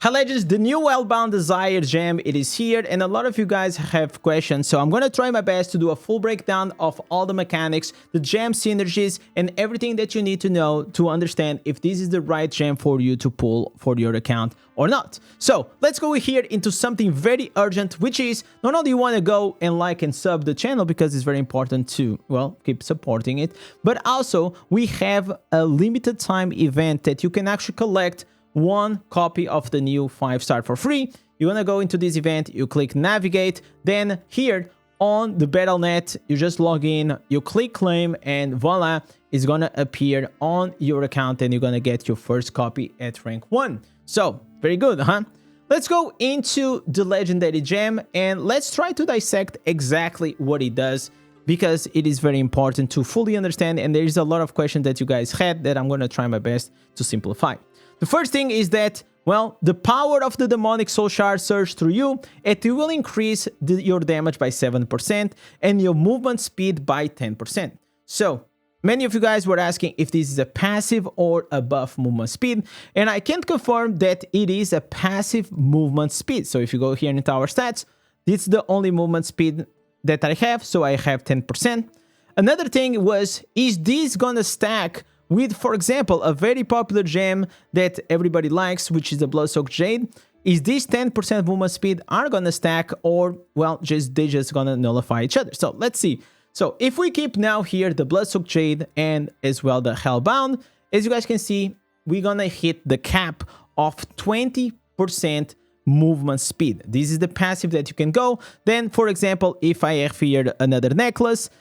Hi legends, the new Hellbound Desire gem, it is here, and a lot of you guys have questions, so I'm gonna try my best to do a full breakdown of all the mechanics, the gem synergies, and everything that you need to know to understand if this is the right gem for you to pull for your account or not. So let's go here into something very urgent, which is not only you want to go and like and sub the channel because it's very important to, well, keep supporting it, but also we have a limited time event that you can actually collect one copy of the new 5-star for free. You want to go into this event, you click navigate, then here on the Battle.net, you just log in, you click claim, and voila, it's gonna appear on your account and you're gonna get your first copy at rank 1. So, very good, huh? Let's go into the legendary gem and let's try to dissect exactly what it does, because it is very important to fully understand, and there is a lot of questions that you guys had that I'm gonna try my best to simplify. The first thing is that, well, the power of the demonic soul shard surge through you, it will increase your damage by 7% and your movement speed by 10%. So, many of you guys were asking if this is a passive or a buff movement speed, and I can confirm that it is a passive movement speed. So if you go here into our stats, this is the only movement speed that I have, so I have 10%. Another thing was, is this gonna stack with, for example, a very popular gem that everybody likes, which is the Bloodsoaked Jade? Is this 10% movement speed are gonna stack, or, well, they just gonna nullify each other? So let's see. So if we keep now here the Bloodsoaked Jade and as well the Hellbound, as you guys can see, we're gonna hit the cap of 20% movement speed. This is the passive that you can go. Then, for example, if I have here another necklace,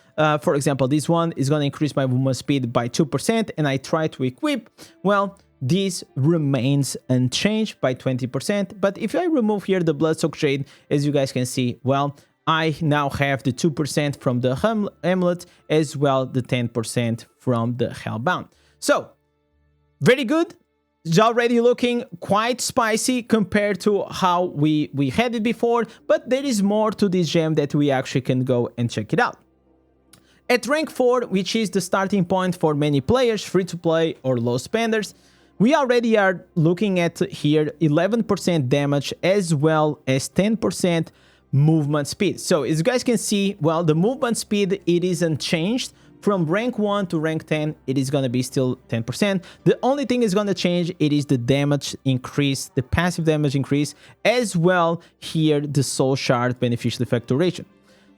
for example, this one is going to increase my movement speed by 2%, and I try to equip, well, this remains unchanged by 20%. But if I remove here the Bloodsoaked Jade, as you guys can see, well, I now have the 2% from the amulet, as well the 10% from the Hellbound. So, very good. It's already looking quite spicy compared to how we had it before, but there is more to this gem that we actually can go and check it out. At rank 4, which is the starting point for many players, free-to-play or low spenders, we already are looking at here 11% damage as well as 10% movement speed. So as you guys can see, well, the movement speed, it is unchanged. From rank 1 to rank 10, it is going to be still 10%. The only thing is going to change, it is the damage increase, the passive damage increase, as well here the soul shard beneficial effect duration.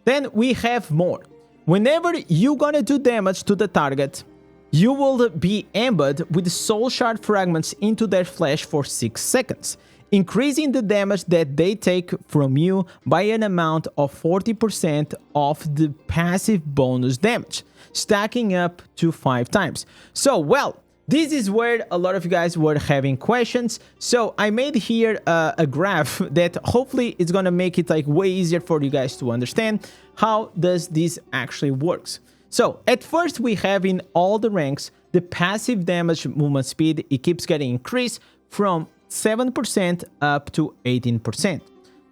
Then we have more. Whenever you're going to do damage to the target, you will be embedded with soul shard fragments into their flesh for 6 seconds, increasing the damage that they take from you by an amount of 40% of the passive bonus damage, stacking up to 5 times. So, well, this is where a lot of you guys were having questions. So I made here a graph that hopefully is gonna make it like way easier for you guys to understand how does this actually works. So at first we have in all the ranks the passive damage movement speed, it keeps getting increased from 7% up to 18%.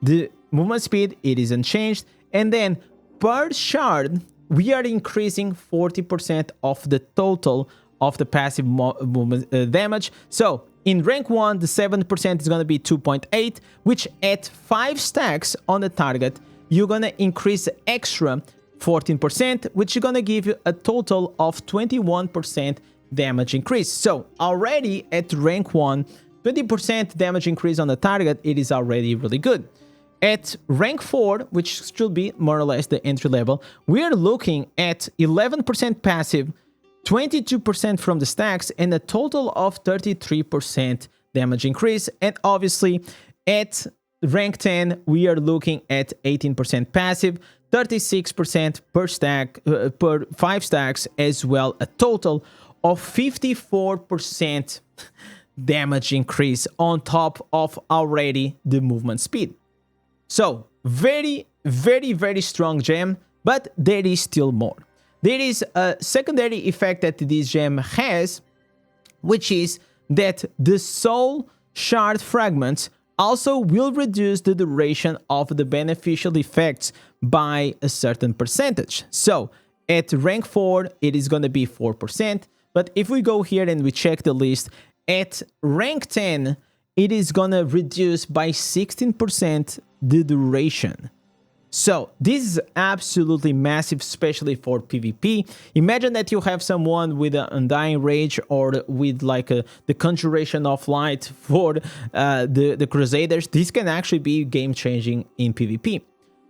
The movement speed, it is unchanged, and then per shard we are increasing 40% of the total of the passive movement damage. So in rank 1, the 7% is going to be 2.8, which at 5 stacks on the target, you're going to increase extra 14%, which is going to give you a total of 21% damage increase. So already at rank 1, 20% damage increase on the target, it is already really good. At rank 4, which should be more or less the entry level, we are looking at 11% passive, 22% from the stacks, and a total of 33% damage increase. And obviously at rank 10 we are looking at 18% passive, 36% per stack, per 5 stacks, as well a total of 54% damage increase on top of already the movement speed. So very, very, very strong gem, but there is still more. There is a secondary effect that this gem has, which is that the soul shard fragments also will reduce the duration of the beneficial effects by a certain percentage. So at rank 4, it is going to be 4%, but if we go here and we check the list, at rank 10, it is gonna reduce by 16% the duration. So this is absolutely massive, especially for PvP. Imagine that you have someone with an Undying Rage or with like the Conjuration of Light for the Crusaders. This can actually be game-changing in PvP.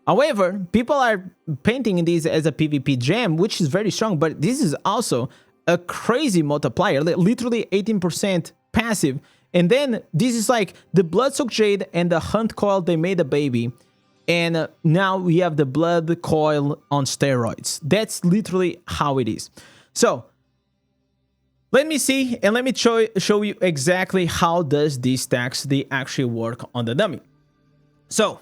However, people are painting this as a PvP gem, which is very strong, but this is also a crazy multiplier, literally 18% passive. And then this is like the Bloodsoaked Jade and the Hunt Coil, they made a baby. And now we have the Blood Coil on steroids. That's literally how it is. So let me see and let me show you exactly how does these stacks they actually work on the dummy. So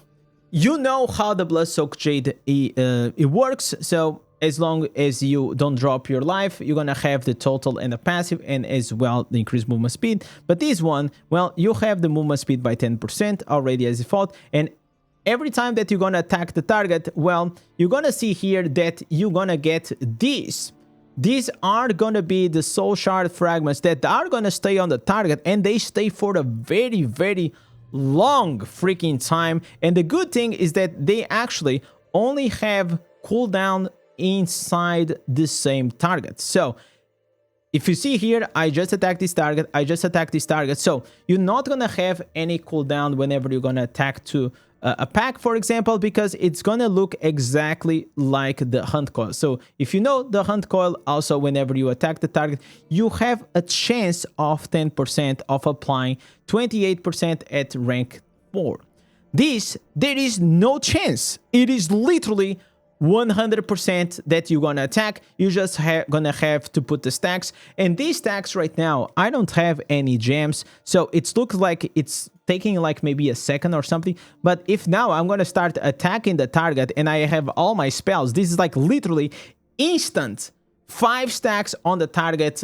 you know how the Bloodsoaked Jade it works. So as long as you don't drop your life, you're gonna have the total and the passive, and as well the increased movement speed. But this one, well, you have the movement speed by 10% already as default, and every time that you're gonna attack the target, well, you're gonna see here that you're gonna get these. These are gonna be the soul shard fragments that are gonna stay on the target, and they stay for a very, very long freaking time. And the good thing is that they actually only have cooldown inside the same target. So if you see here, I just attacked this target, I just attacked this target. So you're not gonna have any cooldown whenever you're gonna attack to a pack, for example, because it's gonna look exactly like the Hunt Coil. So if you know the Hunt Coil, also whenever you attack the target, you have a chance of 10% of applying 28% at rank 4. This, there is no chance. It is literally 100% that you're gonna attack. You just gonna have to put the stacks, and these stacks right now, I don't have any gems, so it looks like it's taking like maybe a second or something. But if now I'm gonna start attacking the target and I have all my spells, this is like literally instant 5 stacks on the target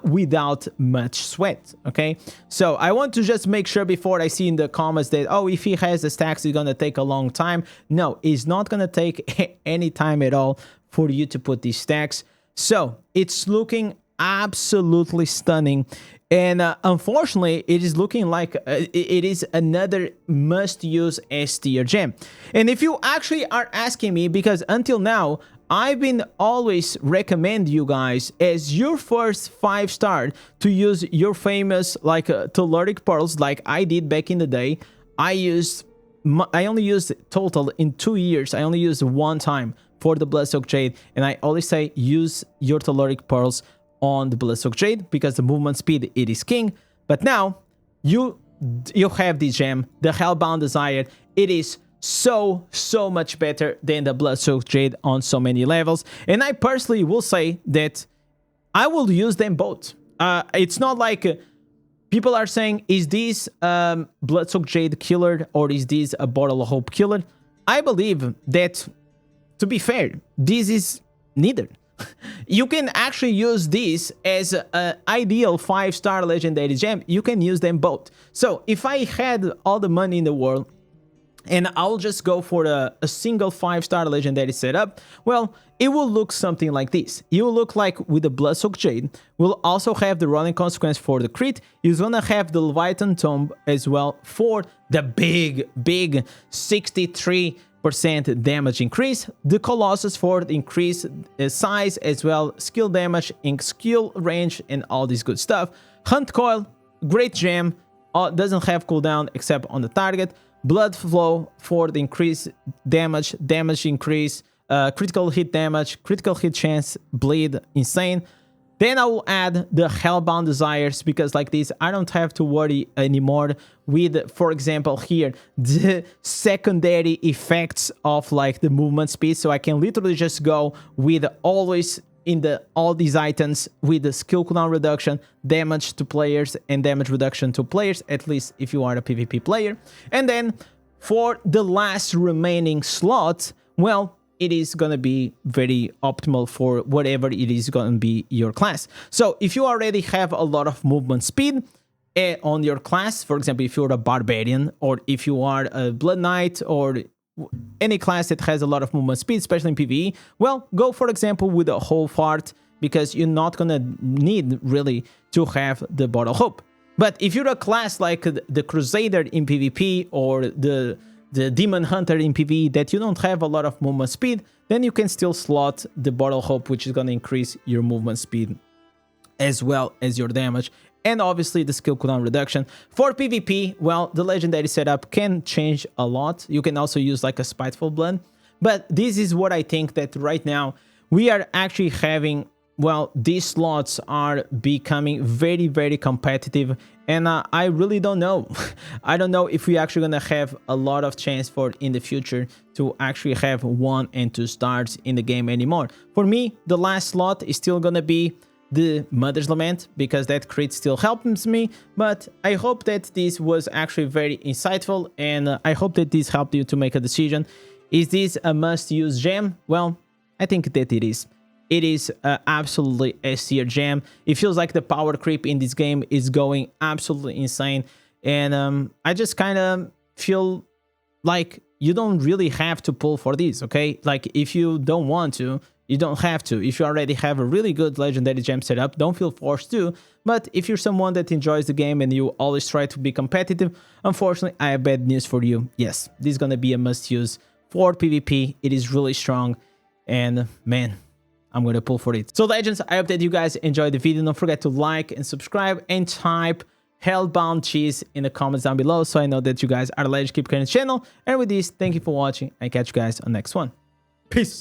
without much sweat. Okay, so I want to just make sure before I see in the comments that, oh, if he has the stacks it's gonna take a long time. No, it's not gonna take any time at all for you to put these stacks. So it's looking absolutely stunning, and unfortunately it is looking like it is another must-use S tier gem. And if you actually are asking me, because until now I've been always recommend you guys as your first 5-star to use your famous like telluric pearls, like I did back in the day. I only used total in 2 years, I only used one time for the Bloodsoaked Jade, and I always say use your telluric pearls on the Bloodsoaked Jade because the movement speed, it is king. But now you have this gem, the Hellbound Desire. It is so much better than the Bloodsoaked Jade on so many levels, and I personally will say that I will use them both. It's not like people are saying, is this Bloodsoaked Jade killer or is this a Bottle of Hope killer? I believe that, to be fair, this is neither. You can actually use this as an ideal 5-star legendary gem. You can use them both. So if I had all the money in the world and I'll just go for a single 5-star legendary setup, well, it will look something like this. It will look like with the Bloodsoaked Jade, we'll also have the running consequence for the crit. You're gonna have the Leviathan Tomb as well for the big 63% damage increase, the Colossus for the increased size as well, skill damage, skill range, and all this good stuff. Hunt Coil, great gem, doesn't have cooldown except on the target. Blood Flow for the increased damage increase, critical hit damage, critical hit chance, bleed, insane. Then I will add the Hellbound Desires, because like this, I don't have to worry anymore with, for example, here, the secondary effects of like the movement speed. So I can literally just go with always in all these items with the skill cooldown reduction, damage to players, and damage reduction to players, at least if you are a PvP player. And then for the last remaining slot, well, it is going to be very optimal for whatever it is going to be your class. So if you already have a lot of movement speed on your class, for example, if you're a barbarian or if you are a blood knight or any class that has a lot of movement speed, especially in PvE, well, go for example with a whole fart, because you're not going to need really to have the Bottle of Hope. But if you're a class like the Crusader in PvP or the Demon Hunter in PvE that you don't have a lot of movement speed, then you can still slot the Bottle Hope, which is going to increase your movement speed as well as your damage, and obviously the skill cooldown reduction. For PvP, well, the legendary setup can change a lot. You can also use like a Spiteful Blood, but this is what I think that right now we are actually having. Well, these slots are becoming very, very competitive, and I really don't know. I don't know if we're actually gonna have a lot of chance for in the future to actually have 1 and 2 stars in the game anymore. For me, the last slot is still gonna be the Mother's Lament, because that crit still helps me, but I hope that this was actually very insightful, and I hope that this helped you to make a decision. Is this a must-use gem? Well, I think that it is. It is absolutely S tier gem. It feels like the power creep in this game is going absolutely insane. And I just kind of feel like you don't really have to pull for these, okay? Like, if you don't want to, you don't have to. If you already have a really good legendary gem setup, don't feel forced to. But if you're someone that enjoys the game and you always try to be competitive, unfortunately, I have bad news for you. Yes, this is going to be a must-use for PvP. It is really strong. And man, I'm going to pull for it. So legends, I hope that you guys enjoyed the video. Don't forget to like and subscribe and type Hellbound cheese in the comments down below so I know that you guys are legend. Keep current channel. And with this, thank you for watching and catch you guys on the next one. Peace.